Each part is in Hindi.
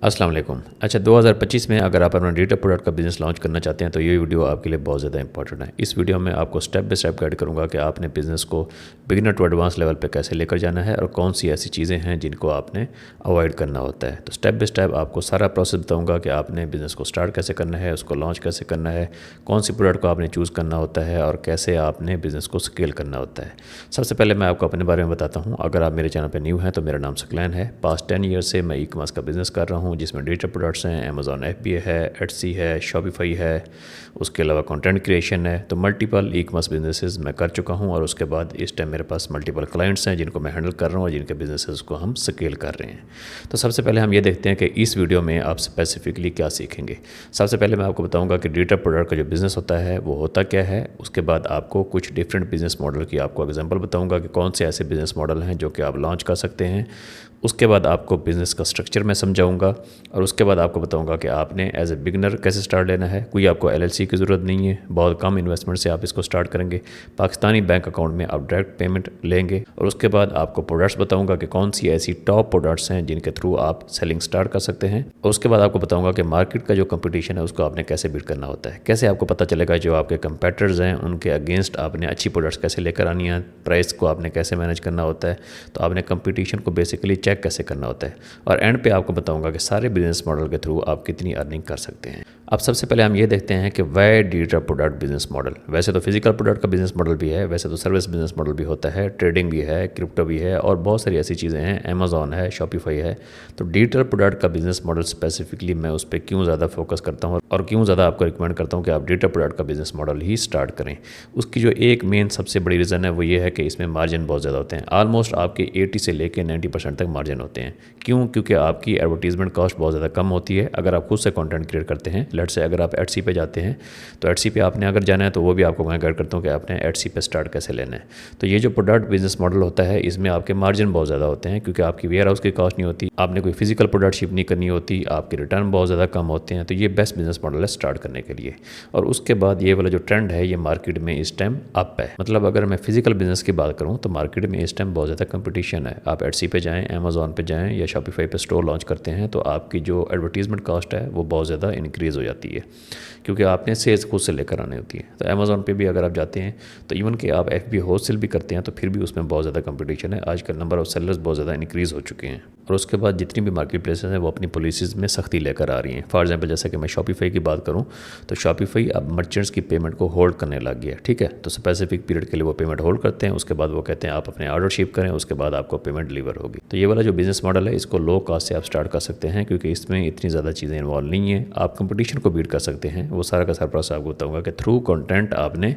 अस्सलाम वालेकुम। अच्छा, 2025 में अगर आप अपना डिजिटल प्रोडक्ट का बिज़नेस लॉन्च करना चाहते हैं तो ये वीडियो आपके लिए बहुत ज़्यादा इंपॉर्टेंट है। इस वीडियो में आपको स्टेप बाय स्टेप गाइड करूँगा कि आपने बिज़नेस को बिगिनर टू एडवांस लेवल पे कैसे लेकर जाना है और कौन सी ऐसी चीज़ें हैं जिनको आपने अवॉइड करना होता है। तो स्टेप बाय स्टेप आपको सारा प्रोसेस बताऊँगा कि आपने बिज़नेस को स्टार्ट कैसे करना है, उसको लॉन्च कैसे करना है, कौन सी प्रोडक्ट को आपने चूज़ करना होता है और कैसे आपने बिज़नेस को स्केल करना होता है। सबसे पहले मैं आपको अपने बारे में बताता हूँ। अगर आप मेरे चैनल पर न्यू हैं तो मेरा नाम सकलैन है। पास्ट 10 ईयर से मैं ई-कॉमर्स का बिज़नेस कर रहा हूँ जिसमें डिजिटल प्रोडक्ट्स हैं, अमेज़ॉन FBA है, एटसी है, शॉपिफाई है, उसके अलावा कंटेंट क्रिएशन है। तो मल्टीपल ई-कॉमर्स बिजनेसेस मैं कर चुका हूं और उसके बाद इस टाइम मेरे पास मल्टीपल क्लाइंट्स हैं जिनको मैं हैंडल कर रहा हूं और जिनके बिजनेसेस को हम स्केल कर रहे हैं। तो सबसे पहले हम ये देखते हैं कि इस वीडियो में आप स्पेसिफिकली क्या सीखेंगे। सबसे पहले मैं आपको बताऊंगा कि डिजिटल प्रोडक्ट का जो बिज़नेस होता है वो होता क्या है। उसके बाद आपको कुछ डिफरेंट बिजनेस मॉडल की आपको एग्जाम्पल बताऊँगा कि कौन से ऐसे बिजनेस मॉडल हैं जो कि आप लॉन्च कर सकते हैं। उसके बाद आपको बिज़नेस का स्ट्रक्चर मैं समझाऊंगा और उसके बाद आपको बताऊंगा कि आपने एज ए बिगनर कैसे स्टार्ट लेना है। कोई आपको LLC की ज़रूरत नहीं है, बहुत कम इन्वेस्टमेंट से आप इसको स्टार्ट करेंगे। पाकिस्तानी बैंक अकाउंट में आप डायरेक्ट पेमेंट लेंगे और उसके बाद आपको प्रोडक्ट्स बताऊंगा कि कौन सी ऐसी टॉप प्रोडक्ट्स हैं जिनके थ्रू आप सेलिंग स्टार्ट कर सकते हैं। और उसके बाद आपको बताऊँगा कि मार्केट का जो कंपटीशन है उसको आपने कैसे बीट करना होता है, कैसे आपको पता चलेगा जो आपके कंपेटर्स हैं उनके अगेंस्ट आपने अच्छी प्रोडक्ट्स कैसे लेकर आनी है, प्राइस को आपने कैसे मैनेज करना होता है। तो आपने कंपटीशन को बेसिकली चेक कैसे करना होता है और एंड पे आपको बताऊंगा कि सारे बिजनेस मॉडल के थ्रू आप कितनी अर्निंग कर सकते हैं। अब सबसे पहले हम ये देखते हैं कि why digital product business model. वैसे तो फिजिकल प्रोडक्ट का बिजनेस मॉडल भी है, वैसे तो सर्विस बिजनेस मॉडल भी होता है, ट्रेडिंग भी है, क्रिप्टो भी है और बहुत सारी ऐसी चीज़ें हैं, अमेज़ॉन है, शॉपिफाई है। तो डिजिटल प्रोडक्ट का बिजनेस मॉडल स्पेसिफिकली मैं उस पर क्यों ज़्यादा फोकस करता हूँ और क्यों ज़्यादा आपको रिकमेंड करता हूँ कि आप डिजिटल प्रोडक्ट का बिजनेस मॉडल ही स्टार्ट करें। उसकी जो एक मेन सबसे बड़ी रीज़न है वो ये है कि इसमें मार्जिन बहुत ज़्यादा होते हैं। ऑलमोस्ट आपके 80 से लेकर 90% तक मार्जिन होते हैं। क्यों? क्योंकि आपकी एडवर्टीजमेंट कॉस्ट बहुत ज़्यादा कम होती है अगर आप खुद से कंटेंट क्रिएट करते हैं। लेट्स से अगर आप एटसी पे जाते हैं तो एटसी पे आपने अगर जाना है तो वो भी आपको मैं गाइड करता हूँ कि आपने एटसी पे स्टार्ट कैसे लेना है। तो ये जो प्रोडक्ट बिजनेस मॉडल होता है इसमें आपके मार्जिन बहुत ज़्यादा होते हैं क्योंकि आपकी वेयर हाउस की कॉस्ट नहीं होती, आपने कोई फिजिकल प्रोडक्ट शिप नहीं करनी होती, आपके रिटर्न बहुत ज़्यादा कम होते हैं। तो ये बेस्ट बिजनेस मॉडल है स्टार्ट करने के लिए। और उसके बाद ये वाला जो ट्रेंड है ये मार्केट में इस टाइम अप है। मतलब अगर मैं फिजिकल बिजनेस की बात करूँ तो मार्केट में इस टाइम बहुत ज़्यादा कंपटीशन है। आप एटसी पे जाएँ, अमेज़ॉन पे जाएँ या शॉपिफाई पे स्टोर लॉन्च करते हैं तो आपकी जो एडवर्टीजमेंट कॉस्ट है वो बहुत ज़्यादा इंक्रीज़ हो जाती है क्योंकि आपने सेल्स खुद से लेकर आनी होती है। तो अमेज़ॉन पे भी अगर आप जाते हैं तो इवन कि आप FBA होलसेल भी करते हैं तो फिर भी उसमें बहुत ज़्यादा कंपटीशन है। आजकल नंबर ऑफ सेलर्स बहुत ज़्यादा इंक्रीज़ हो चुके हैं और उसके बाद जितनी भी मार्केट प्लेसेस हैं वो अपनी पॉलिसीज़ में सख्ती लेकर आ रही हैं। फॉर एग्जांपल जैसे कि मैं शॉपिफाई की बात करूँ तो शॉपिफाई अब मर्चेंट्स की पेमेंट को होल्ड करने लग गया है। ठीक है, तो स्पेसिफिक पीरियड के लिए वो पेमेंट होल्ड करते हैं, उसके बाद वो कहते हैं आप अपने ऑर्डर शिप करें, उसके बाद आपको पेमेंट डिलीवर होगी। तो ये वाला जो बिजनेस मॉडल है इसको लो कॉस्ट से आप स्टार्ट कर सकते हैं क्योंकि इसमें इतनी ज़्यादा चीज़ें इन्वॉल्व नहीं है। आप कंपटीशन को बीट कर सकते हैं। वो सारा का सारा प्रोसेस आपको बताऊंगा कि थ्रू कंटेंट आपने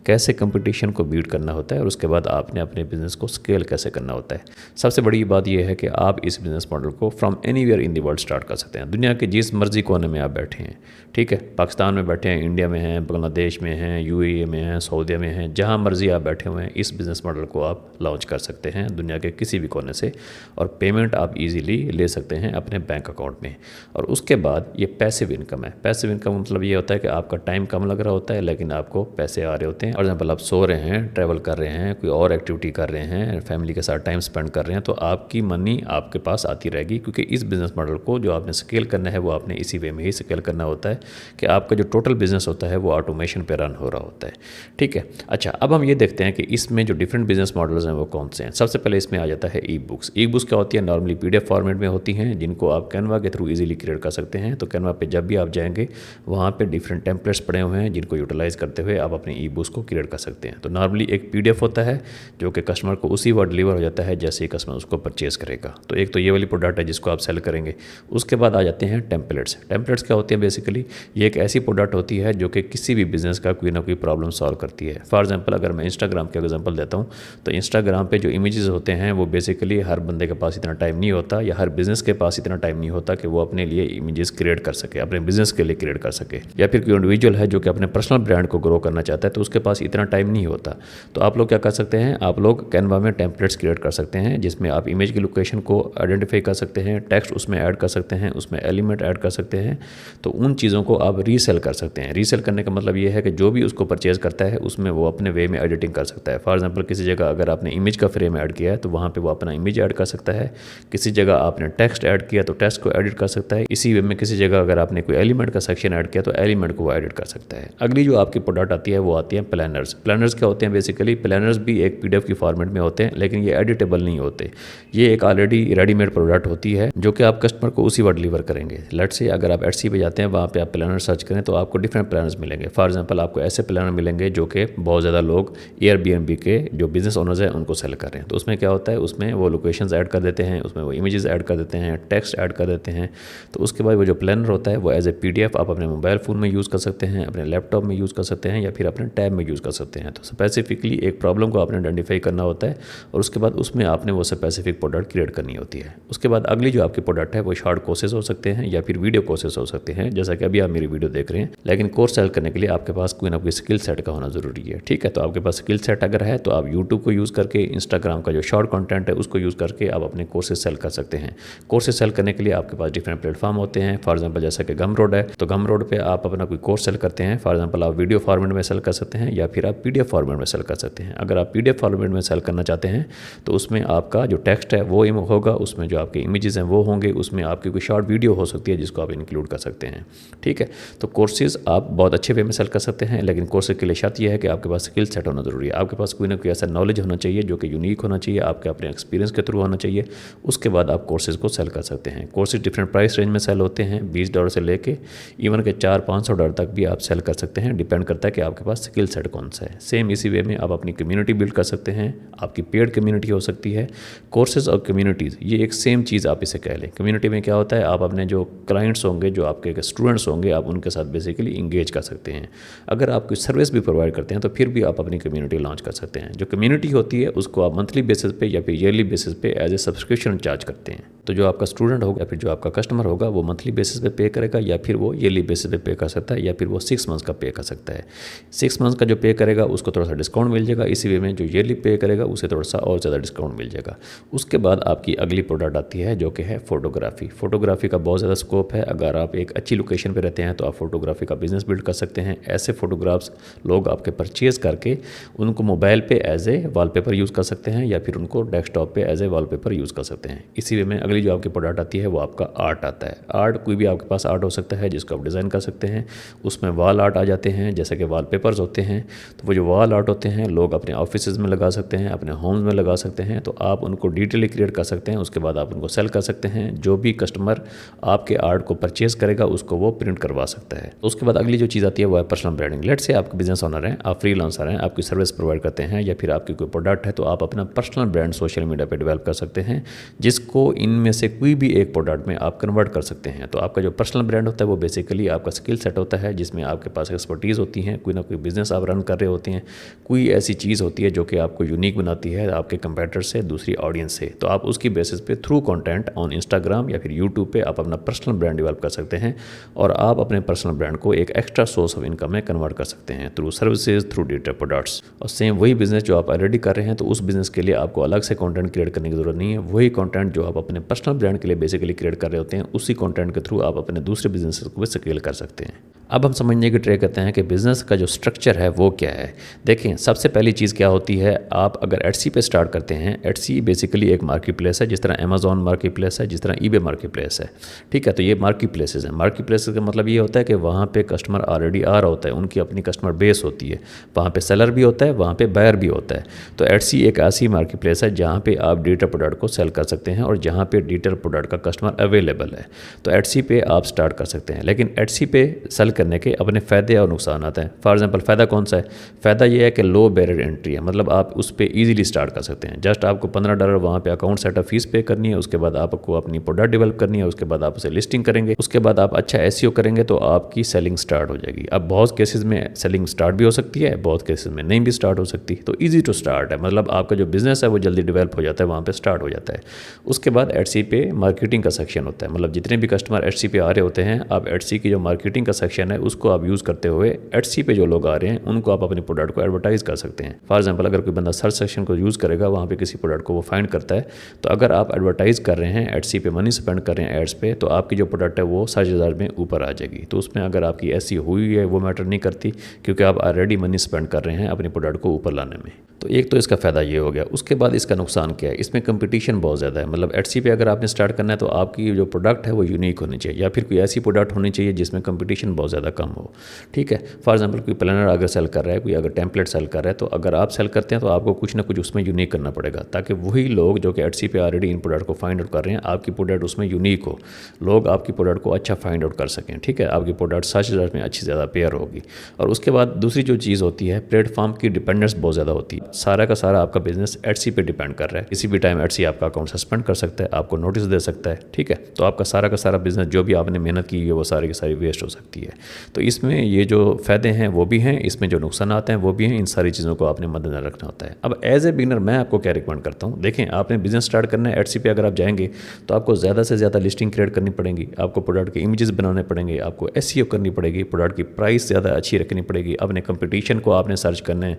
कैसे कंपटीशन को बीट करना होता है और उसके बाद आपने अपने बिजनेस को स्केल कैसे करना होता है। सबसे बड़ी बात यह है कि आप इस बिजनेस मॉडल को from anywhere in the world start कर सकते हैं। दुनिया के जिस मर्जी कोने में आप बैठे हैं, ठीक है, पाकिस्तान में बैठे हैं, इंडिया में हैं, बांग्लादेश में हैं, UAE में हैं, सऊदी में हैं, जहाँ मर्जी आप बैठे हुए हैं इस बिज़नेस मॉडल को आप लॉन्च कर सकते हैं दुनिया के किसी भी कोने से और पेमेंट आप इजीली ले सकते हैं अपने बैंक अकाउंट में। और उसके बाद ये पैसिव इनकम है। पैसिव इनकम मतलब ये होता है कि आपका टाइम कम लग रहा होता है लेकिन आपको पैसे आ रहे होते हैं। फॉर एग्जाम्पल आप सो रहे हैं, ट्रैवल कर रहे हैं, कोई और एक्टिविटी कर रहे हैं, फैमिली के साथ टाइम स्पेंड कर रहे हैं तो आपकी मनी आपके पास आती रहेगी क्योंकि इस बिज़नेस मॉडल को जो आपने स्केल करना है वो आपने इसी वे में ही स्केल करना होता है कि आपका जो टोटल बिजनेस होता है वो ऑटोमेशन पे रन हो रहा होता है। ठीक है, अच्छा अब हम ये देखते हैं कि इसमें जो डिफरेंट बिजनेस मॉडल्स हैं वो कौन से हैं। सबसे पहले इसमें आ जाता है ई बुक्स। ई बुक्स क्या होती है? नॉर्मली PDF फॉर्मेट में होती हैं जिनको आप कैनवा के थ्रू इजीली क्रिएट कर सकते हैं। तो कैनवा पे जब भी आप जाएंगे वहाँ पे डिफरेंट टेम्पलेट्स पड़े हुए हैं जिनको यूटिलाइज करते हुए आप अपने ई बुक्स को क्रिएट कर सकते हैं। तो नॉर्मली एक PDF होता है जो कि कस्टमर को उसी वक्त डिलीवर हो जाता है जैसे ही कस्टमर उसको परचेज करेगा। तो एक तो ये वाली प्रोडक्ट है जिसको आप सेल करेंगे। उसके बाद आ जाते हैं टेम्पलेट्स। टेम्पलेट्स क्या होती हैं? बेसिकली ये एक ऐसी प्रोडक्ट होती है जो कि किसी भी बिजनेस का कोई ना कोई प्रॉब्लम सॉल्व करती है। फॉर एग्जांपल अगर मैं इंस्टाग्राम का एग्जांपल देता हूँ तो इंस्टाग्राम पे जो इमेजेस होते हैं वो बेसिकली हर बंदे के पास इतना टाइम नहीं होता या हर बिजनेस के पास इतना टाइम नहीं होता कि वो अपने लिए इमेजेस क्रिएट कर सके, अपने बिजनेस के लिए क्रिएट कर सके। या फिर कोई इंडिविजुअल है जो कि अपने पर्सनल ब्रांड को ग्रो करना चाहता है तो उसके पास इतना टाइम नहीं होता। तो आप लोग क्या कर सकते हैं, आप लोग कैनवा में टेम्पलेट्स क्रिएट कर सकते हैं जिसमें आप इमेज की लोकेशन को आइडेंटिफाई कर सकते हैं, टेक्स्ट उसमें ऐड कर सकते हैं, उसमें एलिमेंट ऐड कर सकते हैं। तो उन चीज़ों को आप रीसेल कर सकते हैं। रीसेल करने का मतलब ये है कि जो भी उसको परचेज करता है उसमें वो अपने वे में एडिटिंग कर सकता है। फॉर एग्जांपल किसी जगह अगर आपने इमेज का फ्रेम ऐड किया है तो वहाँ पे वो अपना इमेज ऐड कर सकता है। किसी जगह आपने टेक्स्ट ऐड किया तो टेक्स्ट को एडिट कर सकता है। इसी वे में किसी जगह अगर आपने कोई एलिमेंट का सेक्शन ऐड किया तो एलिमेंट को वो एडिट कर सकता है। अगली जो आपकी प्रोडक्ट आती है वो आती है प्लानर्स। प्लानर्स क्या होते हैं? बेसिकली प्लानर्स भी एक PDF की फॉर्मेट में होते हैं, लेकिन ये एडिटेबल नहीं होते। ये एक ऑलरेडी रेडीमेड प्रोडक्ट होती है जो कि आप कस्टमर को उसी वक्त डिलीवर करेंगे। लेट्स से अगर आप Etsy पे जाते हैं, वहाँ पे आप प्लानर सर्च करें तो आपको डिफरेंट प्लानर्स मिलेंगे। फॉर एग्जांपल आपको ऐसे प्लानर मिलेंगे जो कि बहुत ज़्यादा लोग Airbnb के जो बिजनेस ओनर्स हैं उनको सेल कर रहे हैं। तो उसमें क्या होता है, उसमें वो लोकेशंस ऐड कर देते हैं, उसमें वो इमेजेस ऐड कर देते हैं, टेक्स्ट ऐड कर देते हैं। तो उसके बाद वो जो प्लानर होता है वो एज ए PDF आप अपने मोबाइल फ़ोन में यूज़ कर सकते हैं, अपने लैपटॉप में यूज़ कर सकते हैं, या फिर अपने टैब में यूज़ कर सकते हैं। तो स्पेसिफिकली एक प्रॉब्लम को आपने आइडेंटिफाई करना होता है और उसके बाद उसमें आपने वो स्पेसिफिक प्रोडक्ट क्रिएट करनी होती है। उसके बाद अगली जो आपकी प्रोडक्ट है वो शॉर्ट कोर्सेज हो सकते हैं या फिर वीडियो कोर्सेज हो सकते हैं, जैसा कि अभी आप मेरी वीडियो देख रहे हैं। लेकिन कोर्स सेल करने के लिए आपके पास कोई ना कोई स्किल सेट का होना ज़रूरी है। ठीक है, तो आपके पास स्किल सेट अगर है तो आप यूट्यूब को यूज़ करके, इंस्टाग्राम का जो शॉर्ट कंटेंट है उसको यूज़ करके आप अपने कोर्सेज सेल कर सकते हैं। कोर्सेज सेल करने के लिए आपके पास डिफरेंट प्लेटफॉर्म होते हैं। फॉर एग्जाम्पल जैसा कि गमरोड है, तो गमरोड पे आप अपना कोई कोर्स सेल करते हैं। फॉर एग्जाम्पल आप वीडियो फॉर्मेट में सेल कर सकते हैं या फिर आप PDF फॉर्मेट में सेल कर सकते हैं। अगर आप PDF फॉर्मेट में सेल करना चाहते हैं तो उसमें आपका जो टेक्स्ट है वो होगा, उसमें जो आपके इमेजेस हैं वो होंगे, उसमें आपकी कोई शॉर्ट वीडियो हो सकती है जिसको आप इंक्लूड कर सकते हैं। ठीक है, तो कोर्सेज आप बहुत अच्छे वे में सेल कर सकते हैं, लेकिन कोर्सेज के लिए शर्त यह है कि आपके पास स्किल सेट होना ज़रूरी है। आपके पास कोई ना कोई ऐसा नॉलेज होना चाहिए जो कि यूनिक होना चाहिए, आपके अपने एक्सपीरियंस के थ्रू होना चाहिए। उसके बाद आप कोर्सेज को सेल कर सकते हैं। कोर्सेज डिफरेंट प्राइस रेंज में सेल होते हैं, $20 से लेके इवन के $400-500 तक भी आप सेल कर सकते हैं। डिपेंड करता है कि आपके पास स्किल सेट कौन सा है। सेम इसी वे में आप अपनी कम्युनिटी बिल्ड कर सकते हैं। आपकी पेड कम्युनिटी हो सकती है। कोर्सेज और कम्युनिटीज़ ये एक सेम चीज़ आप इसे कह लें। कम्युनिटी में क्या होता है, आप अपने जो क्लाइंट्स होंगे, जो आपके स्टूडेंट्स होंगे, आप उनके साथ बेसिकली इंगेज कर सकते हैं। अगर आप कोई सर्विस भी प्रोवाइड करते हैं तो फिर भी आप अपनी कम्युनिटी लॉन्च कर सकते हैं। जो कम्युनिटी होती है उसको आप मंथली बेसिस पे या फिर ईयरली बेसिस पे एज ए सब्सक्रिप्शन चार्ज करते हैं। तो जो आपका स्टूडेंट होगा या फिर जो आपका कस्टमर होगा वो मंथली बेसिस पे पे करेगा, या फिर वो ईयरली बेसिस पे पे कर सकता है, या फिर वो 6 मंथ्स का पे कर सकता है। 6 मंथ्स का जो पे करेगा उसको थोड़ा सा डिस्काउंट मिल जाएगा। इसी वे में जो ईयरली पे करेगा उसे थोड़ा सा और ज़्यादा डिस्काउंट मिल जाएगा। उसके बाद आपकी अगली प्रोडक्ट आती है जो कि है फोटोग्राफी। फोटोग्राफी का बहुत ज़्यादा स्कोप है। अगर आप एक अच्छी लोकेशन पे रहते हैं तो आप फोटोग्राफी का बिजनेस बिल्ड कर सकते हैं। ऐसे फोटोग्राफ्स लोग आपके परचेज़ करके उनको मोबाइल पे एज ए वॉलपेपर यूज़ कर सकते हैं, या फिर उनको डेस्कटॉप पे एज ए वॉलपेपर यूज़ कर सकते हैं। इसी वे में अगली जो आपकी प्रोडक्ट आती है वो आपका आर्ट आता है। आर्ट कोई भी आपके पास आर्ट हो सकता है जिसको आप डिज़ाइन कर सकते हैं। उसमें वॉल आर्ट आ जाते हैं, जैसे कि वॉलपेपर्स होते हैं। तो वो जो वॉल आर्ट होते हैं लोग अपने ऑफिसेज़ में लगा सकते हैं, अपने होम्स में लगा सकते हैं। तो आप उनको डिटेली क्रिएट कर सकते हैं। उसके बाद आप उनको सेल कर सकते हैं। जो भी कस्टमर आपके आर्ट को परचेज़ करेगा उसको वो प्रिंट करवा सकता है। तो उसके बाद अगली जो चीज़ आती है वो है पर्सनल ब्रांडिंग। लेट्स से आप बिजनेस ओनर हैं, आप फ्रीलांसर हैं, आपकी सर्विस प्रोवाइड करते हैं या फिर आपकी कोई प्रोडक्ट है, तो आप अपना पर्सनल ब्रांड सोशल मीडिया पे डेवलप कर सकते हैं, जिसको इनमें से कोई भी एक प्रोडक्ट में आप कन्वर्ट कर सकते हैं। तो आपका जो पर्सनल ब्रांड होता है वो बेसिकली आपका स्किल सेट होता है, जिसमें आपके पास एक्सपर्टीज़ होती हैं, कोई ना कोई बिजनेस आप रन कर रहे होते हैं, कोई ऐसी चीज़ होती है जो कि आपको यूनिक बनाती है आपके कंपेटिटर से, दूसरी ऑडियंस से। तो आप उसकी बेसिस पे थ्रू कंटेंट ऑन इंस्टाग्राम या फिर यूट्यूब पे आप अपना पर्सनल ब्रांड डेवलप कर सकते हैं, और आप अपने पर्सनल ब्रांड को एक एक्स्ट्रा सोर्स ऑफ इनकम में कन्वर्ट कर सकते हैं through services, through digital products. और सेम वही बिजनेस जो आप ऑलरेडी कर रहे हैं, तो उस बिजनेस के लिए आपको अलग से कंटेंट क्रिएट करने की जरूरत नहीं है। वही कंटेंट जो आप अपने पर्सनल ब्रांड के लिए बेसिकली क्रिएट कर रहे होते हैं, उसी कंटेंट के थ्रू आप अपने दूसरे बिजनेस को भी स्केल कर सकते हैं। अब हम समझने की ट्राई करते हैं कि बिज़नेस का जो स्ट्रक्चर है वो क्या है। देखें, सबसे पहली चीज़ क्या होती है, आप अगर एटसी पे स्टार्ट करते हैं, एटसी बेसिकली एक मार्केट प्लेस है, जिस तरह अमेजॉन मार्केट प्लेस है, जिस तरह ईबे मार्केट प्लेस है। ठीक है, तो ये मार्केट प्लेसेस हैं। मार्केट प्लेसेस का मतलब ये होता है कि वहाँ पे कस्टमर ऑलरेडी आ रहा होता है, उनकी अपनी कस्टमर बेस होती है, वहाँ पे सेलर भी होता है, वहाँ पे बायर भी होता है। तो एटसी एक ऐसी मार्केट प्लेस है जहाँ पे आप डिजिटल प्रोडक्ट को सेल कर सकते हैं और जहाँ पे डिजिटल प्रोडक्ट का कस्टमर अवेलेबल है। तो एटसी पे आप स्टार्ट कर सकते हैं, लेकिन एटसी पे सेल करने के अपने फ़ायदे और नुकसान आते हैं। फॉर एग्जांपल, फ़ायदा कौन सा है? फ़ायदा ये है कि लो बैरियर एंट्री है, मतलब आप उस पर ईजिली स्टार्ट कर सकते हैं। जस्ट आपको $15 वहाँ पे अकाउंट सेटअप फीस पे करनी है, उसके बाद आपको अपनी प्रोडक्ट डेवलप करनी है, उसके बाद आप उसे लिस्टिंग करेंगे, उसके बाद आप अच्छा एसईओ करेंगे तो आपकी सेलिंग स्टार्ट हो जाएगी। अब बहुत केसेस में सेलिंग स्टार्ट भी हो सकती है, बहुत केसेस में नहीं भी स्टार्ट हो सकती। तो ईजी टू स्टार्ट है, मतलब आपका जो बिजनेस है वो जल्दी डेवलप हो जाता है, वहाँ पर स्टार्ट हो जाता है। उसके बाद एटसी पे मार्केटिंग का सेक्शन होता है, मतलब जितने भी कस्टमर एटसी पे आ रहे होते हैं, आप एटसी की जो मार्केटिंग का सेक्शन फंक्शन है उसको आप यूज़ करते हुए एटसी पे जो लोग आ रहे हैं उनको आप अपने प्रोडक्ट को एडवर्टाइज़ कर सकते हैं। फॉर एग्जांपल अगर कोई बंदा सर्च सेक्शन को यूज़ करेगा, वहाँ पे किसी प्रोडक्ट को वो फाइंड करता है, तो अगर आप एडवर्टाइज़ कर रहे हैं, एटसी पे मनी स्पेंड कर रहे हैं एड्स पे, तो आपकी जो प्रोडक्ट है वो सर्च रिजल्ट में ऊपर आ जाएगी। तो उसमें अगर आपकी ऐसी हुई है वो मैटर नहीं करती, क्योंकि आप ऑलरेडी मनी स्पेंड कर रहे हैं अपने प्रोडक्ट को ऊपर लाने में। तो एक तो इसका फ़ायदा ये हो गया। उसके बाद इसका नुकसान क्या है, इसमें कंपटीशन बहुत ज़्यादा है। मतलब एटसी पे अगर आपने स्टार्ट करना है तो आपकी जो प्रोडक्ट है वो यूनिक होनी चाहिए, या फिर कोई ऐसी प्रोडक्ट होनी चाहिए जिसमें कंपटीशन बहुत ज़्यादा कम हो। ठीक है, फॉर एग्जांपल कोई प्लानर अगर सेल कर रहा है, कोई अगर टेम्पलेट सेल कर रहा है, तो अगर आप सेल करते हैं तो आपको कुछ ना कुछ उसमें यूनिक करना पड़ेगा, ताकि वही लोग जो कि एटसी पे ऑलरेडी इन प्रोडक्ट को फाइंड आउट कर रहे हैं, आपकी प्रोडक्ट उसमें यूनिक हो, लोग आपकी प्रोडक्ट को अच्छा फाइंड आउट कर सकें। ठीक है, आपकी प्रोडक्ट सर्च रिजल्ट में अच्छी ज़्यादा पेयर होगी। और उसके बाद दूसरी जो चीज़ होती है, प्लेटफॉर्म की डिपेंडेंस बहुत ज़्यादा होती है। सारा का सारा आपका बिजनेस एटसी पे डिपेंड कर रहा है। किसी भी टाइम एटसी आपका अकाउंट सस्पेंड कर सकता है, आपको नोटिस दे सकता है। ठीक है, तो आपका सारा का सारा बिजनेस जो भी आपने मेहनत की है वो सारी की सारी वेस्ट हो सकती है। तो इसमें ये जो फ़ायदे हैं वो भी हैं, इसमें जो नुकसान आते हैं वो भी हैं। इन सारी चीज़ों को आपने मद्देनजर रखना होता है। अब एज ए बिगिनर मैं आपको क्या रिकमेंड करता हूँ, देखें आपने बिजनेस स्टार्ट करना है, एटसी पे अगर आप जाएंगे तो आपको ज़्यादा से ज़्यादा लिस्टिंग क्रिएट करनी पड़ेगी, आपको प्रोडक्ट के इमेजेस बनाने पड़ेंगे, आपको एसईओ करनी पड़ेगी, प्रोडक्ट की प्राइस ज़्यादा अच्छी रखनी पड़ेगी, अपने कंपटीशन को आपने सर्च करना है,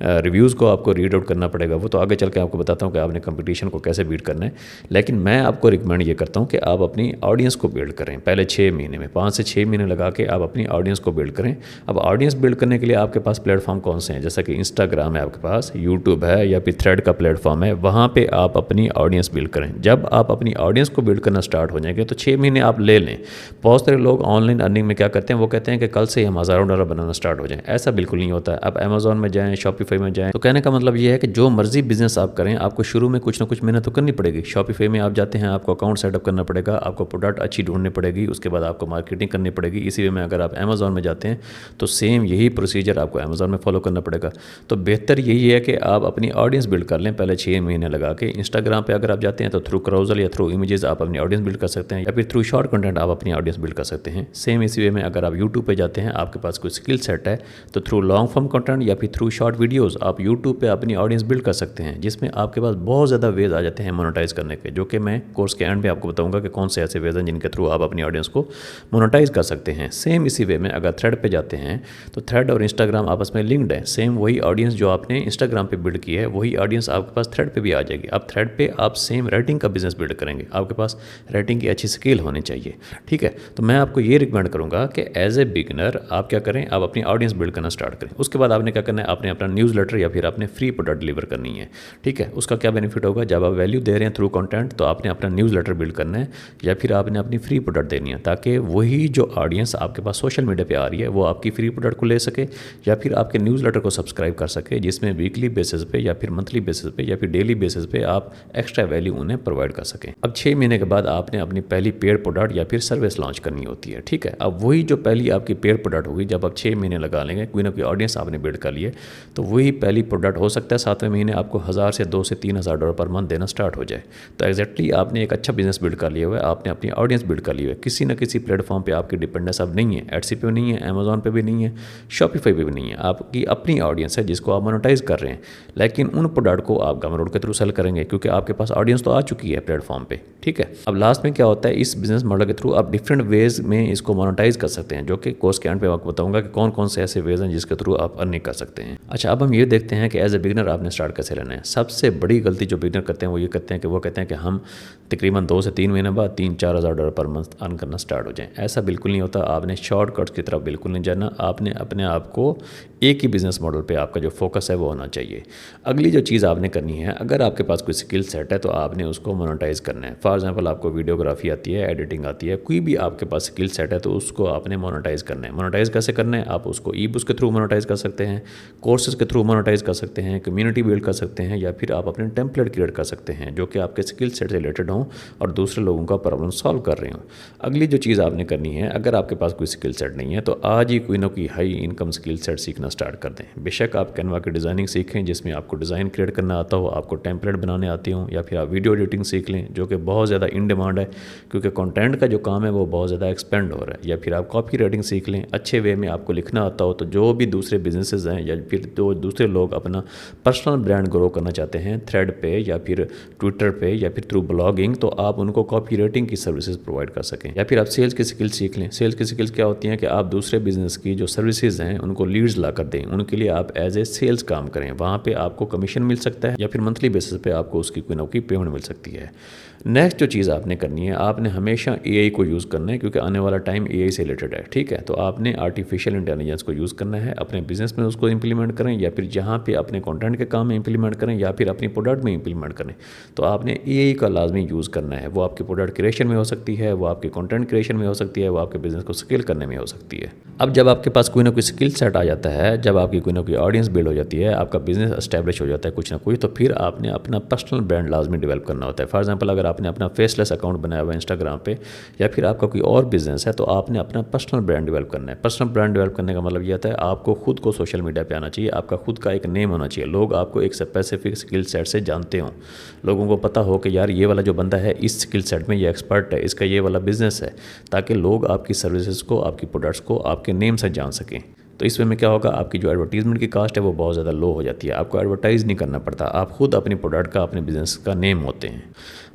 रिव्यूज़ को आपको रीड आउट करना पड़ेगा। वो तो आगे चल के आपको बताता हूँ कि आपने कंपटीशन को कैसे बीट करना है। लेकिन मैं आपको रिकमेंड ये करता हूँ कि आप अपनी ऑडियंस को बिल्ड करें। पहले 6 महीने में 5 से 6 महीने लगा के आप अपनी ऑडियंस को बिल्ड करें। अब ऑडियंस बिल्ड करने के लिए आपके पास प्लेटफॉर्म कौन से हैं, जैसा कि इंस्टाग्राम है आपके पास, यूट्यूब है, या फिर थ्रेड का प्लेटफॉर्म है, वहाँ पर आप अपनी ऑडियंस बिल्ड करें। जब आप अपनी ऑडियंस को बिल्ड करना स्टार्ट हो जाएंगे तो 6 महीने आप ले लें। बहुत सारे लोग ऑनलाइन अर्निंग में क्या करते हैं, वो कहते हैं कि कल से हम हज़ारों डॉलर बनाना स्टार्ट हो जाएं। ऐसा बिल्कुल नहीं होता है। आप अमेजोन में जाएँ, शॉपिफाई में जाएँ, तो कहने का मतलब ये है कि जो मर्जी बिजनेस आप करें, आपको शुरू में कुछ ना कुछ मेहनत तो करनी पड़ेगी। शॉपिफाई में आप जाते हैं, आपको अकाउंट सेटअप करना पड़ेगा, आपको प्रोडक्ट अच्छी ढूंढनी पड़ेगी, उसके बाद आपको मार्केटिंग करनी पड़ेगी। इसी वे में अगर आप अमेजोन में जाते हैं तो सेम यही प्रोसीजर आपको अमेजोन में फॉलो करना पड़ेगा। तो बेहतर यही है कि आप अपनी ऑडियंस बिल्ड कर लें पहले 6 महीने लगा के। इंस्टाग्राम पर अगर आप जाते हैं तो थ्रू क्राउजल या थ्रू इमेजेस आप अपनी ऑडियंस बिल्ड कर सकते हैं, या फिर थ्रू शॉर्ट कंटेंट आप अपनी ऑडियंस बिल्ड कर सकते हैं। सेम इसी वे में अगर आप यूट्यूब पे जाते हैं, आपके पास कोई स्किल सेट है, तो थ्रू लॉन्ग फॉर्म कंटेंट या फिर थ्रू शॉर्ट वीडियोस आप यूट्यूब पे अपनी ऑडियंस बिल्ड कर सकते हैं, जिसमें आपके पास बहुत ज़्यादा वेज आ जाते हैं मोनेटाइज करने के, जो कि मैं कोर्स के एंड में आपको बताऊंगा कि कौन से ऐसे वेज हैं जिनके थ्रू आप अपनी ऑडियंस को मोनेटाइज कर सकते हैं। सेम इसी वे में अगर थ्रेड पे जाते हैं तो थ्रेड और इंस्टाग्राम आपस में लिंक्ड है। सेम वही ऑडियंस जो आपने इंस्टाग्राम पे बिल्ड की है, वही ऑडियंस आपके पास थ्रेड पे भी आ जाएगी। अब थ्रेड पे आप सेम राइटिंग का बिजनेस बिल्ड करेंगे, आपके पास राइटिंग की अच्छी स्किल होनी चाहिए। ठीक है, तो मैं आपको ये रिकमेंड करूँगा कि एज ए बिगिनर आप क्या करें, आप अपनी ऑडियंस बिल्ड करना स्टार्ट करें। उसके बाद आपने क्या करना है, आपने अपना न्यूज़लेटर या फिर आपने फ्री प्रोडक्ट डिलीवर करनी है। ठीक है, उसका क्या बेनिफिट होगा, जब आप वैल्यू दे रहे हैं थ्रू कंटेंट, तो आपने अपना न्यूज़लेटर बिल्ड करना है या फिर आपने अपनी फ्री प्रोडक्ट देनी है, ताकि वही जो ऑडियंस आपके पास सोशल मीडिया पे आ रही है वो आपकी फ्री प्रोडक्ट को ले सके या फिर आपके न्यूज़लेटर को सब्सक्राइब कर सके, जिसमें वीकली बेसिस पे या फिर मंथली बेसिस पे या फिर डेली बेसिस पे आप एक्स्ट्रा वैल्यू उन्हें प्रोवाइड कर सकें। अब 6 महीने के बाद आपने अपनी पहली पेड प्रोडक्ट या फिर सर्विस लॉन्च करनी होती है। ठीक है, अब वही जो पहली आपकी पेड प्रोडक्ट होगी, जब आप 6 महीने लगा लेंगे, कोई ना कोई ऑडियंस आपने बिल्ड कर लिए, तो वही पहली प्रोडक्ट हो सकता है 7वें महीने आपको 1000 से 2 से 3000 डॉलर पर मंथ देना स्टार्ट हो जाए। तो एग्जैक्टली आपने एक अच्छा बिजनेस बिल्ड कर लिया हुआ है, आपने अपनी ऑडियंस बिल्ड कर ली है। किसी न किसी प्लेटफॉर्म पे आपकी डिपेंडेंस अब नहीं है, एटसी पे नहीं है, अमेजोन पे भी नहीं है, शॉपिफाई पे भी नहीं है। आपकी अपनी ऑडियंस है जिसको आप मोनेटाइज कर रहे हैं, लेकिन उन प्रोडक्ट को आप गमरोड के थ्रू सेल करेंगे, क्योंकि आपके पास ऑडियंस तो आ चुकी है प्लेटफॉर्म पे। ठीक है, अब लास्ट में क्या होता है, इस बिजनेस मॉडल के थ्रू आप डिफरेंट वेज में इसको मोनेटाइज कर सकते हैं, जो कि कोर्स के एंड पे आपको बताऊंगा कि कौन कौन से ऐसे वेज हैं जिसके थ्रू आप अर्निंग कर सकते हैं। अच्छा, अब हम ये देखते हैं कि एज ए बिगिनर आपने स्टार्ट कैसे लेना है। सबसे बड़ी गलती जो बिगिनर करते हैं वो ये करते हैं कि वो कहते हैं कि हम तकरीबन 2 से 3 महीने बाद 3-4 हज़ार डॉलर पर मंथ अर्न करना स्टार्ट हो जाएं। ऐसा बिल्कुल नहीं होता। आपने शॉर्टकट्स की तरफ बिल्कुल नहीं जाना। आपने अपने आप को एक ही बिजनेस मॉडल पे आपका जो फोकस है वो होना चाहिए। अगली जो चीज़ आपने करनी है, अगर आपके पास कोई स्किल सेट है तो आपने उसको मोनेटाइज करना है। फॉर एग्जांपल आपको वीडियोग्राफी आती है, एडिटिंग आती है, कोई भी आपके पास स्किल सेट है तो उसको आपने मोनेटाइज करना है। मोनेटाइज कैसे करना है, आप उसको ई बुक्स के थ्रू मोनेटाइज कर सकते हैं, कोर्सेज के थ्रू मोनेटाइज कर सकते हैं, कम्युनिटी बिल्ड कर सकते हैं, या फिर आप अपने टेम्पलेट क्रिएट कर सकते हैं जो कि आपके स्किल सेट से रिलेटेड हों और दूसरे लोगों का प्रॉब्लम सॉल्व कर रहे हों। अगली जो चीज़ आपने करनी है, अगर आपके पास कोई स्किल सेट नहीं है तो आज ही कोई ना कोई हाई इनकम स्किल सेट सीखना स्टार्ट कर दें। बेशक आप कैनवा की डिज़ाइनिंग सीखें जिसमें आपको डिज़ाइन क्रिएट करना आता हो, आपको टेम्पलेट बनाने आते हों, या फिर आप वीडियो एडिटिंग सीख लें जो कि बहुत ज़्यादा इन डिमांड है, क्योंकि कंटेंट का जो काम है वो बहुत ज़्यादा एक्सपेंड हो रहा है। या फिर आप कॉपी राइटिंग सीख लें, अच्छे वे में आपको लिखना आता हो, तो जो भी दूसरे बिजनेसेस हैं या फिर जो दूसरे लोग अपना पर्सनल ब्रांड ग्रो करना चाहते हैं थ्रेड पे या फिर ट्विटर पे या फिर थ्रू ब्लॉगिंग, तो आप उनको कॉपी राइटिंग की सर्विसेज प्रोवाइड कर सकें। या फिर आप सेल्स की स्किल सीख लें। सेल्स की स्किल्स क्या क्या होती हैं कि आप दूसरे बिजनेस की जो सर्विसेज हैं उनको लीड्स ला कर दें, उनके लिए आप एज ए सेल्स काम करें, वहाँ पे आपको कमीशन मिल सकता है या फिर मंथली बेसिस पे आपको उसकी कोई ना कोई पेमेंट मिल सकती है। नेक्स्ट जो चीज़ आपने करनी है, आपने हमेशा एआई को यूज़ करना है, क्योंकि आने वाला टाइम एआई से रिलेटेड है, ठीक है। तो आपने आर्टिफिशियल इंटेलिजेंस को यूज़ करना है, अपने बिजनेस में उसको इंप्लीमेंट करें या फिर जहाँ पे अपने कंटेंट के काम में इंप्लीमेंट करें या फिर अपनी प्रोडक्ट में इंप्लीमेंट करें। तो आपने एआई का लाजमी यूज़ करना है। वो आपकी प्रोडक्ट क्रिएशन में हो सकती है, वो आपके कंटेंट क्रिएशन में हो सकती है, वो आपके बिजनेस को स्केल करने में हो सकती है। अब जब आपके पास कोई ना कोई स्किल सेट आ जाता है, जब आपकी कोई ना कोई ऑडियंस बिल्ड हो जाती है, आपका बिजनेस एस्टैब्लिश हो जाता है कुछ ना कुछ, तो फिर आपने अपना पर्सनल ब्रांड लाजमी डेवलप करना होता है। फॉर एग्जांपल, अगर आपने अपना फेसलेस अकाउंट बनाया हुआ है इंस्टाग्राम पे या फिर आपका कोई और बिजनेस है, तो आपने अपना पर्सनल ब्रांड डेवलप करना है। पर्सनल ब्रांड डेवलप करने का मतलब ये आता है आपको खुद को सोशल मीडिया पे आना चाहिए, आपका खुद का एक नेम होना चाहिए, लोग आपको एक स्पेसिफिक स्किल सेट से जानते हों, लोगों को पता हो कि यार ये वाला जो बंदा है इस स्किल सेट में ये एक्सपर्ट है, इसका ये वाला बिजनेस है, ताकि लोग आपकी सर्विसेज को, आपकी प्रोडक्ट्स को आपके नेम से जान सकें। तो इस वे में क्या होगा, आपकी जो एडवर्टीजमेंट की कास्ट है वो बहुत ज़्यादा लो हो जाती है, आपको एडवर्टाइज़ नहीं करना पड़ता, आप खुद अपनी प्रोडक्ट का, अपने बिजनेस का नेम होते हैं।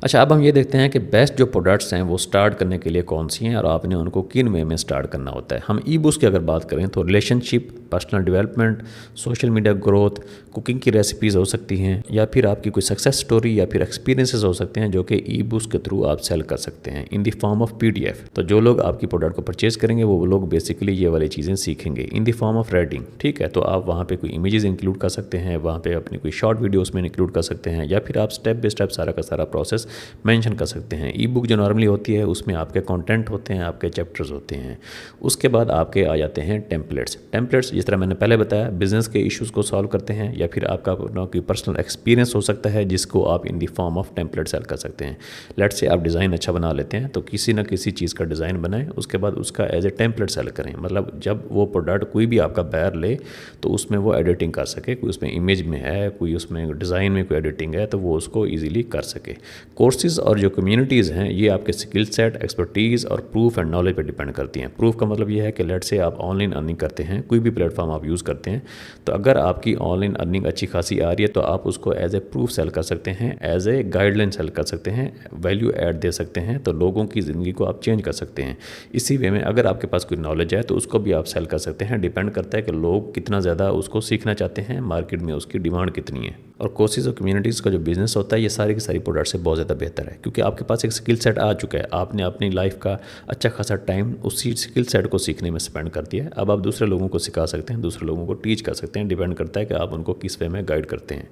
अच्छा, अब हम ये देखते हैं कि बेस्ट जो प्रोडक्ट्स हैं वो स्टार्ट करने के लिए कौन सी हैं और आपने उनको किन वे में स्टार्ट करना होता है। हम ई बुक्स की अगर बात करें तो relationship, personal development, social media growth, cooking की रेसिपीज़ हो सकती हैं, या फिर आपकी कोई सक्सेस स्टोरी या फिर एक्सपीरियंसेस हो सकते हैं जो कि ई बुक्स के थ्रू आप सेल कर सकते हैं in the form of PDF। तो जो लोग आपकी प्रोडक्ट को परचेज करेंगे वो लोग बेसिकली ये वाली चीज़ें सीखेंगे in the form of writing, ठीक है। तो आप वहाँ पे कोई इमेजेस इंक्लूड कर सकते हैं, वहाँ पे अपनी कोई शॉर्ट वीडियोस में इंक्लूड कर सकते हैं, या फिर आप स्टेप बाय स्टेप सारा का सारा प्रोसेस मेंशन कर सकते हैं। ई बुक जो नॉर्मली होती है उसमें आपके कंटेंट होते हैं, आपके चैप्टर्स होते हैं। उसके बाद आपके आ जाते हैं टेम्पलेट्स। टेम्पलेट्स जिस तरह मैंने पहले बताया, बिजनेस के इश्यूज़ को सॉल्व करते हैं, या फिर आपका कोई पर्सनल एक्सपीरियंस हो सकता है जिसको आप in the form of template sell कर सकते हैं। लेट से आप डिज़ाइन अच्छा बना लेते हैं, तो किसी ना किसी चीज़ का डिज़ाइन बनाएं, उसके बाद उसका एज ए टेम्पलेट सेल करें। मतलब जब वो प्रोडक्ट कोई भी आपका बायर ले तो उसमें वो एडिटिंग कर सके, कोई उसमें इमेज में है, कोई उसमें डिज़ाइन में कोई एडिटिंग है, तो वो उसको ईजिली कर सके। कोर्सेज़ और जो कम्युनिटीज़ हैं ये आपके स्किल सेट, एक्सपर्टीज़ और प्रूफ एंड नॉलेज पर डिपेंड करती हैं। प्रूफ का मतलब ये है कि लेट से आप ऑनलाइन अर्निंग करते हैं, कोई भी प्लेटफॉर्म आप यूज़ करते हैं, तो अगर आपकी ऑनलाइन अर्निंग अच्छी खासी आ रही है तो आप उसको एज ए प्रूफ सेल कर सकते हैं, एज ए गाइडलाइन सेल कर सकते हैं, वैल्यू ऐड दे सकते हैं, तो लोगों की ज़िंदगी को आप चेंज कर सकते हैं। इसी वे में अगर आपके पास कोई नॉलेज है तो उसको भी आप सेल कर सकते हैं। डिपेंड करता है कि लोग कितना ज़्यादा उसको सीखना चाहते हैं, मार्केट में उसकी डिमांड कितनी है। और कोर्सेज और कम्युनिटीज़ का जो बिज़नेस होता है ये सारी की सारी प्रोडक्ट से बहुत ज़्यादा बेहतर है, क्योंकि आपके पास एक स्किल सेट आ चुका है, आपने अपनी लाइफ का अच्छा खासा टाइम उसी स्किल सेट को सीखने में स्पेंड कर दिया है। अब आप दूसरे लोगों को सिखा सकते हैं, दूसरे लोगों को टीच कर सकते हैं। डिपेंड करता है कि आप उनको किस वे में गाइड करते हैं।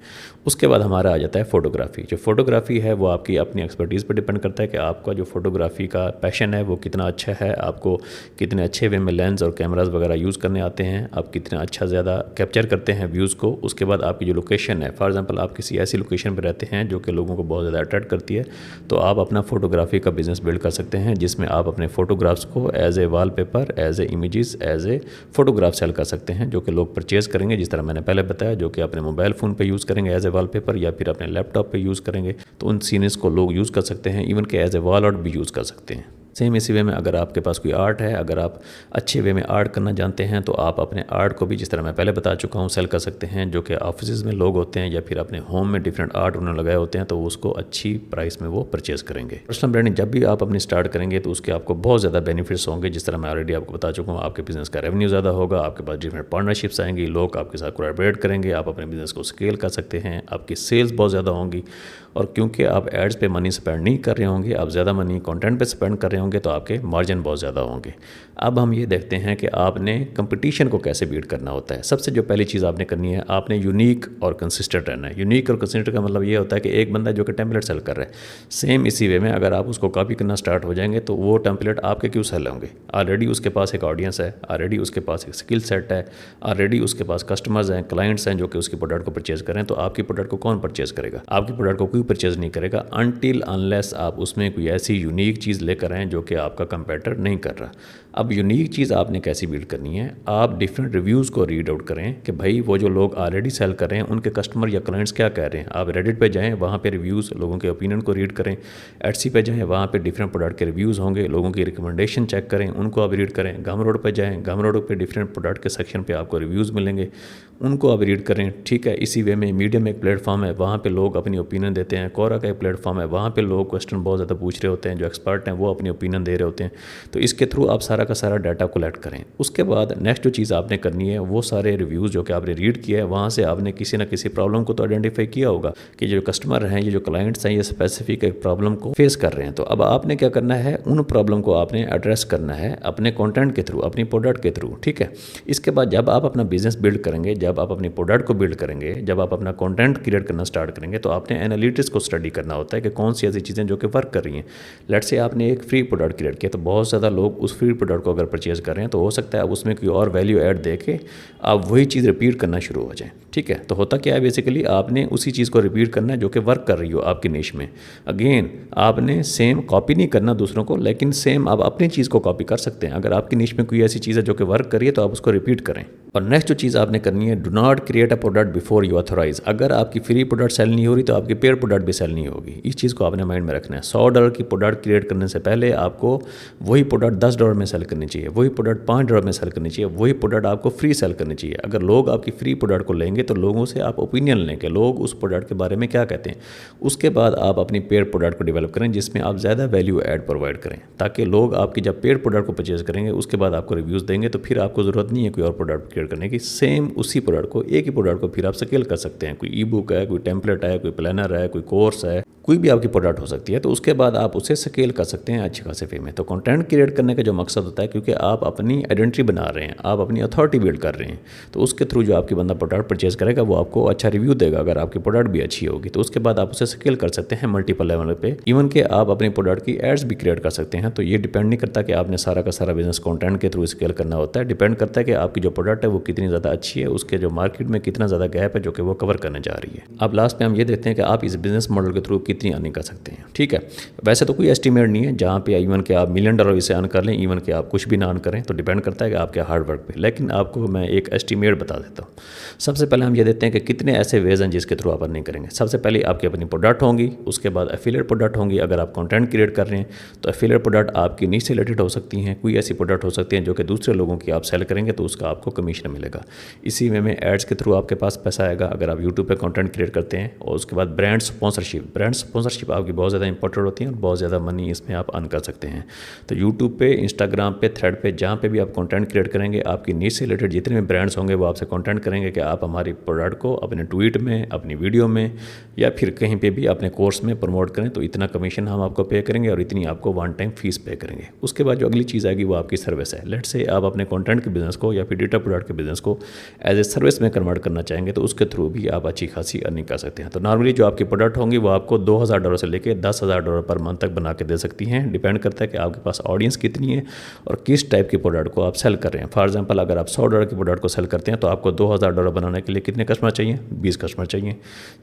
उसके बाद हमारा आ जाता है फोटोग्राफी। जो फोटोग्राफी है वो आपकी अपनी एक्सपर्टीज़ पर डिपेंड करता है कि आपका जो फोटोग्राफी का पैशन है वो कितना अच्छा है, आपको कितने अच्छे वे में लेंस और कैमराज वगैरह यूज़ करने आते हैं, आप कितना अच्छा ज़्यादा कैप्चर करते हैं व्यूज़ को। उसके बाद आपकी जो लोकेशन है, फॉर एग्जांपल आप किसी ऐसी लोकेशन पर रहते हैं जो कि लोगों को बहुत ज़्यादा अट्रैक्ट करती है, तो आप अपना फोटोग्राफी का बिज़नेस बिल्ड कर सकते हैं, जिसमें आप अपने फ़ोटोग्राफ्स को as a wallpaper, as a images, as a photograph sale कर सकते हैं, जो कि लोग परचेज़ करेंगे। जिस तरह मैंने पहले बताया, जो कि अपने मोबाइल फ़ोन पे यूज़ करेंगे एज ए वॉलपेपर, या फिर अपने लैपटॉप पे यूज़ करेंगे, तो उन सीन्स को लोग यूज़ कर सकते हैं, इवन के एज ए वॉल आर्ट भी यूज़ कर सकते हैं। सेम इसी वे में अगर आपके पास कोई आर्ट है, अगर आप अच्छे वे में आर्ट करना जानते हैं, तो आप अपने आर्ट को भी, जिस तरह मैं पहले बता चुका हूँ, सेल कर सकते हैं। जो कि ऑफिस में लोग होते हैं या फिर अपने होम में डिफरेंट आर्ट उन्होंने लगाए होते हैं, तो उसको अच्छी प्राइस में वो परचेज़ करेंगे। पर्सनल ब्रांडिंग जब भी आप अपनी स्टार्ट करेंगे तो उसके आपको बहुत ज़्यादा बेनिफिट्स होंगे। जिस तरह मैं ऑलरेडी आपको बता चुका हूँ, आपके बिजनेस का रेवेन्यू ज़्यादा होगा, आपके पास डिफरेंट पार्टनरशिप्स आएंगी, लोग आपके साथ कोलैबोरेट करेंगे, आप अपने बिजनेस को स्केल कर सकते हैं, आपकी सेल्स बहुत ज़्यादा होंगी। और क्योंकि आप एड्स पे मनी स्पेंड नहीं कर रहे होंगे, आप ज़्यादा मनी कंटेंट पे स्पेंड कर रहे होंगे, तो आपके मार्जिन बहुत ज़्यादा होंगे। अब हम ये देखते हैं कि आपने कंपटीशन को कैसे बीट करना होता है। सबसे जो पहली चीज़ आपने करनी है, आपने यूनिक और कंसिस्टेंट रहना है। यूनिक और कंसिस्टेंट का मतलब ये होता है कि एक बंदा जो कि टेम्पलेट सेल कर रहा है, सेम इसी वे में अगर आप उसको कॉपी करना स्टार्ट हो जाएंगे तो वो टेम्पलेट आपके क्यों सेल होंगे। ऑलरेडी उसके पास एक ऑडियंस है, ऑलरेडी उसके पास एक स्किल सेट है, ऑलरेडी उसके पास कस्टमर्स हैं, क्लाइंट्स हैं जो कि उसकी प्रोडक्ट को परचेज़ करें। तो आपकी प्रोडक्ट को कौन परचेज़ करेगा? आपकी प्रोडक्ट को कोई परचेज़ नहीं करेगा अनटिल अनलेस आप उसमें कोई ऐसी यूनिक चीज़ लेकर आएँ जो कि आपका कंपेटिटर नहीं कर रहा। अब यूनिक चीज़ आपने कैसी बिल्ड करनी है, आप डिफरेंट रिव्यूज़ को रीड आउट करें कि भाई वो जो लोग ऑलरेडी सेल कर रहे हैं उनके कस्टमर या क्लाइंट्स क्या कह रहे हैं। आप रेडिट पे जाएं, वहाँ पे रिव्यूज़, लोगों के ओपिनियन को रीड करें। एटसी पे जाएं, वहाँ पे डिफरेंट प्रोडक्ट के रिव्यूज़ होंगे, लोगों की रिकमेंडेशन चेक करें, उनको आप रीड करें। गमरोड पे जाएँ, गमरोड पे डिफरेंट प्रोडक्ट के सेक्शन पर आपको रिव्यूज़ मिलेंगे, उनको आप रीड करें। ठीक है, इसी वे में मीडियम एक प्लेटफॉर्म है, वहाँ पर लोग अपनी ओपिनियन देते होते हैं, कोरा का एक प्लेटफॉर्म है, वहाँ पे लोग क्वेश्चन बहुत ज़्यादा पूछ रहे होते हैं, जो एक्सपर्ट हैं वो अपनी ओपिनियन दे रहे होते हैं। तो इसके थ्रू आप सारा का सारा डाटा कलेक्ट करें। उसके बाद नेक्स्ट जो चीज़ आपने करनी है, वो सारे रिव्यूज़ जो कि आपने रीड किया है, वहाँ से आपने किसी ना किसी प्रॉब्लम को तो आइडेंटिफाई किया होगा कि जो कस्टमर हैं, ये जो क्लाइंट्स हैं, ये स्पेसिफिक एक प्रॉब्लम को फेस कर रहे हैं। तो अब आपने क्या करना है, उन प्रॉब्लम को आपने एड्रेस करना है अपने कंटेंट के थ्रू, अपनी प्रोडक्ट के थ्रू, ठीक है। इसके बाद जब आप अपना बिजनेस बिल्ड करेंगे, जब आप अपनी प्रोडक्ट को बिल्ड करेंगे, जब आप अपना कंटेंट क्रिएट करना स्टार्ट करेंगे, तो आपने एनालिटिक्स को स्टडी करना होता है कि कौन सी ऐसी चीज़ें जो कि वर्क कर रही हैं। लेट्स से आपने एक फ्री प्रोडक्ट क्रिएट किया, तो बहुत ज़्यादा लोग उस फ्री प्रोडक्ट को अगर परचेज कर रहे हैं, तो हो सकता है आप उसमें कोई और वैल्यू ऐड दे के आप वही चीज़ रिपीट करना शुरू हो जाए, ठीक है। तो होता क्या है, बेसिकली आपने उसी चीज़ को रिपीट करना है जो कि वर्क कर रही हो आपकी निश में। अगेन आपने सेम कॉपी नहीं करना दूसरों को, लेकिन सेम आप अपनी चीज़ को कॉपी कर सकते हैं। अगर आपकी निश में कोई ऐसी चीज़ है जो कि वर्क कर रही है, तो आप उसको रिपीट करें। और नेक्स्ट जो चीज़ आपने करनी है, do not create a product before you authorize. अगर आपकी फ्री प्रोडक्ट सेल नहीं हो रही, तो आपकी पेड प्रोडक्ट भी सेल नहीं होगी। इस चीज़ को आपने माइंड में रखना है। $100 की प्रोडक्ट क्रिएट करने से पहले आपको वही प्रोडक्ट $10 में सेल करनी चाहिए, वही प्रोडक्ट $5 में सेल करनी चाहिए, वही प्रोडक्ट आपको फ्री सेल करनी चाहिए। अगर लोग आपकी फ्री प्रोडक्ट को लेंगे, तो लोगों से आप ओपिनियन लें कि लोग उस प्रोडक्ट के बारे में क्या कहते हैं। उसके बाद आप अपनी पेड प्रोडक्ट को डेवलप करें, जिसमें आप ज़्यादा वैल्यू ऐड प्रोवाइड करें, ताकि लोग आपकी जब पेड प्रोडक्ट को परचेज करेंगे, उसके बाद आपको रिव्यूज़ देंगे, तो फिर आपको ज़रूरत नहीं है कोई और प्रोडक्ट क्रिएट करने की। सेम उसी प्रोडक्ट को, एक ही प्रोडक्ट को फिर आप स्केल कर सकते हैं। कोई ई बुक है, कोई टेम्पलेट है, कोई प्लानर है, कोई कोर्स है, कोई भी आपकी प्रोडक्ट हो सकती है। तो उसके बाद आप उसे स्केल कर सकते हैं अच्छे खासे वे में। तो कंटेंट क्रिएट करने का जो मकसद होता है, क्योंकि आप अपनी आइडेंटिटी बना रहे हैं, आप अपनी अथॉरिटी बिल्ड कर रहे हैं, तो उसके थ्रू जो आपकी बंदा प्रोडक्ट परचेज करेगा, वो आपको अच्छा रिव्यू देगा अगर आपकी प्रोडक्ट भी अच्छी होगी। तो उसके बाद आप उसे स्केल कर सकते हैं मल्टीपल लेवल पे। इवन कि आप अपनी प्रोडक्ट की एड्स भी क्रिएट कर सकते हैं। तो ये डिपेंड नहीं करता कि आपने सारा का सारा बिजनेस कंटेंट के थ्रू स्केल करना होता है। डिपेंड करता है कि आपकी जो प्रोडक्ट है वो कितनी ज़्यादा अच्छी है, उसके जो मार्केट में कितना ज़्यादा गैप है जो कि वो कवर करने जा रही है। अब लास्ट में हम ये देखते हैं कि आप इस बिजनेस मॉडल के थ्रू कितनी अर्निंग कर सकते हैं, ठीक है। वैसे तो कोई एस्टिमेट नहीं है जहाँ पे इवन कि आप $1 मिलियन इसे अर्न कर लें, इवन कि आप कुछ भी ना अर्न करें, तो डिपेंड करता है कि आपके हार्ड वर्क पे। लेकिन आपको मैं एक एस्टिमेट बता देता हूँ। सबसे पहले हम ये देखते हैं कि कितने ऐसे वेज हैं जिसके थ्रू आप अर्निंग करेंगे। सबसे पहले आपकी अपनी प्रोडक्ट होंगी, उसके बाद एफिलिएट प्रोडक्ट होंगी। अगर आप कंटेंट क्रिएट कर रहे हैं, तो एफिलिएट प्रोडक्ट आपकी नीश से रिलेटेड हो सकती हैं। कोई ऐसी प्रोडक्ट हो सकती हैं जो कि दूसरे लोगों की आप सेल करेंगे, तो उसका आपको कमीशन मिलेगा। इसी में एड्स के थ्रू आपके पास पैसा आएगा अगर आप यूट्यूब पे कंटेंट क्रिएट करते हैं। और उसके बाद ब्रांड स्पॉन्सरशिप आपकी बहुत ज़्यादा इंपॉर्टेंट होती है और बहुत ज़्यादा मनी इसमें आप अर्न कर सकते हैं। तो यूट्यूब पे, इंस्टाग्राम पे, थ्रेड पे, जहाँ पे भी आप कंटेंट क्रिएट करेंगे, आपकी नीश से रिलेटेड जितने भी ब्रांड्स होंगे वो आपसे कंटेंट करेंगे कि आप हमारी प्रोडक्ट को अपने ट्वीट में, अपनी वीडियो में या फिर कहीं पे भी अपने कोर्स में प्रमोट करें, तो इतना कमीशन हम आपको पे करेंगे और इतनी आपको वन टाइम फीस पे करेंगे। उसके बाद जो अगली चीज़ आएगी वो आपकी सर्विस है। लेट्स से आप अपने कंटेंट के बिजनेस को या फिर डेटा प्रोडक्ट के बिजनेस को एज ए सर्विस में कन्वर्ट करना चाहेंगे, तो उसके थ्रू भी आप अच्छी खासी अर्निंग कर सकते हैं। तो नॉर्मली जो आपकी प्रोडक्ट होंगी वो आपको $2000 से लेकर $10,000 पर मंथ तक बना के दे सकती हैं। डिपेंड करता है कि आपके पास ऑडियंस कितनी है और किस टाइप की प्रोडक्ट को आप सेल कर रहे हैं। फॉर एग्जांपल, अगर आप $100 की प्रोडक्ट को सेल करते हैं, तो आपको $2000 बनाने के लिए कितने कस्टमर चाहिए? 20 कस्टमर चाहिए।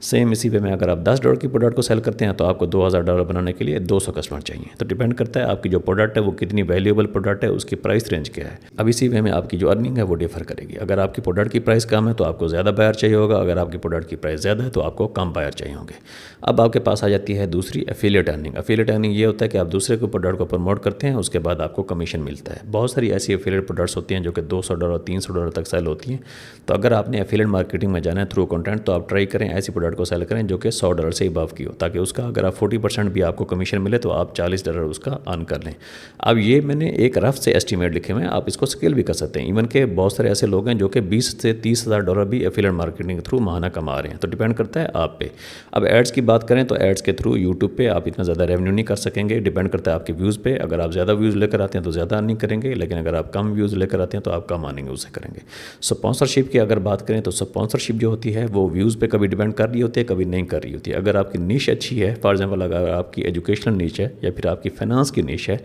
सेम इसी वे में अगर आप $10 की प्रोडक्ट को सेल करते हैं, तो आपको $2000 बनाने के लिए 200 कस्टमर चाहिए। तो डिपेंड करता है आपकी जो प्रोडक्ट है वो कितनी वैल्यूएबल प्रोडक्ट है, उसकी प्राइस रेंज क्या है। अब इसी वे में आपकी जो अर्निंग है वो डिफर करेगी। अगर आपकी प्रोडक्ट की प्राइस कम है तो आपको ज़्यादा बायर चाहिए होगा, अगर आपकी प्रोडक्ट की प्राइस ज़्यादा है तो आपको कम बायर चाहिए होंगे। अब आपके पास आ जाती है दूसरी एफिलिएट अर्निंग। एफिलिएट अर्निंग ये होता है कि आप दूसरे को प्रोडक्ट को प्रमोट करते हैं, उसके बाद आपको कमीशन मिलता है। बहुत सारी ऐसी एफिलिएट प्रोडक्ट्स होती हैं जो कि $200 $300 तक सेल होती हैं। तो अगर आपने एफिलिएट मार्केटिंग में जाना है थ्रू कंटेंट, तो आप ट्राई करें ऐसी प्रोडक्ट को सेल करें जो कि $100 से अबव की हो, ताकि उसका अगर आप 40% भी आपको कमीशन मिले तो आप $40 उसका अर्न कर लें। अब ये मैंने एक रफ से एस्टिमेट लिखे हुए हैं, आप इसको स्केल भी कर सकते हैं। इवन के बहुत सारे ऐसे लोग हैं जो कि $20,000 से $30,000 भी एफिलिएट मार्केटिंग के थ्रू महाना कमा रहे हैं। तो डिपेंड करता है आप पे। अब एड्स की बात करें तो एड्स के थ्रू यूट्यूब पे आप इतना ज़्यादा रेवेन्यू नहीं कर सकेंगे। डिपेंड करता है आपके व्यूज़ पे। अगर आप ज़्यादा व्यूज़ लेकर आते हैं तो ज़्यादा अर्निंग करेंगे, लेकिन अगर आप कम व्यूज़ लेकर आते हैं तो आप कम अर्निंग उसे करेंगे। स्पॉन्सरशिप की अगर बात करें तो स्पॉन्सरशिप जो होती है वो व्यूज़ पे कभी डिपेंड कर रही होती है, कभी नहीं कर रही होती है। अगर आपकी नीश अच्छी है, फॉर एग्जाम्पल अगर आपकी एजुकेशनल नीश है, या फिर आपकी फाइनेंस की नीश है,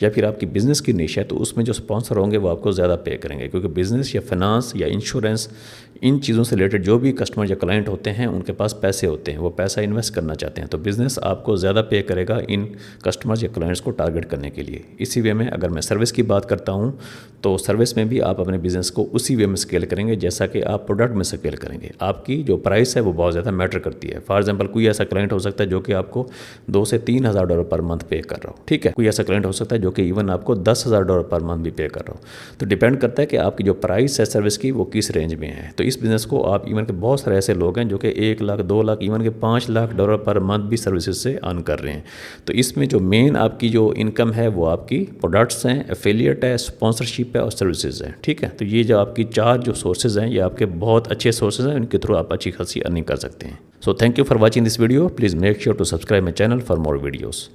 या फिर आपकी बिजनेस की नीश है, तो उसमें जो स्पॉन्सर होंगे वो आपको ज़्यादा पे करेंगे, क्योंकि बिजनेस या फाइनेंस या इंश्योरेंस, इन चीज़ों से रिलेटेड जो भी कस्टमर या क्लाइंट होते हैं उनके पास पैसे होते हैं, वो पैसा इन्वेस्ट करना चाहते हैं। तो बिज़नेस आपको ज़्यादा पे करेगा इन कस्टमर्स या क्लाइंट्स को टारगेट करने के लिए। इसी वे में अगर मैं सर्विस की बात करता हूँ, तो सर्विस में भी आप अपने बिज़नेस को उसी वे में स्केल करेंगे जैसा कि आप प्रोडक्ट में स्केल करेंगे। आपकी जो प्राइस है वो बहुत ज़्यादा मैटर करती है। फॉर एग्जाम्पल, कोई ऐसा क्लाइंट हो सकता है जो कि आपको $2,000 से $3,000 पर मंथ पे कर रहा हो, ठीक है। कोई ऐसा क्लाइंट हो सकता है जो कि इवन आपको $10,000 पर मंथ भी पे कर रहा हो। तो डिपेंड करता है कि आपकी जो प्राइस सेस सर्विस की वो किस रेंज में है। तो इस बिज़नेस को आप इवन के बहुत सारे ऐसे लोग हैं जो कि 1 लाख, 2 लाख, इवन के $5 लाख पर मंथ भी सर्विसेज से अर्न कर रहे हैं। तो इसमें जो मेन आपकी जो इनकम है वो आपकी प्रोडक्ट्स हैं, एफिलिएट है, स्पॉन्सरशिप है और सर्विसेज हैं। ठीक है, तो ये जो आपकी 4 जो सोर्सेज हैं ये आपके बहुत अच्छे सोर्सेज हैं, इनके थ्रू आप अच्छी खासी अर्निंग कर सकते हैं। So thank you for watching this video. Please make sure to subscribe my channel for more videos.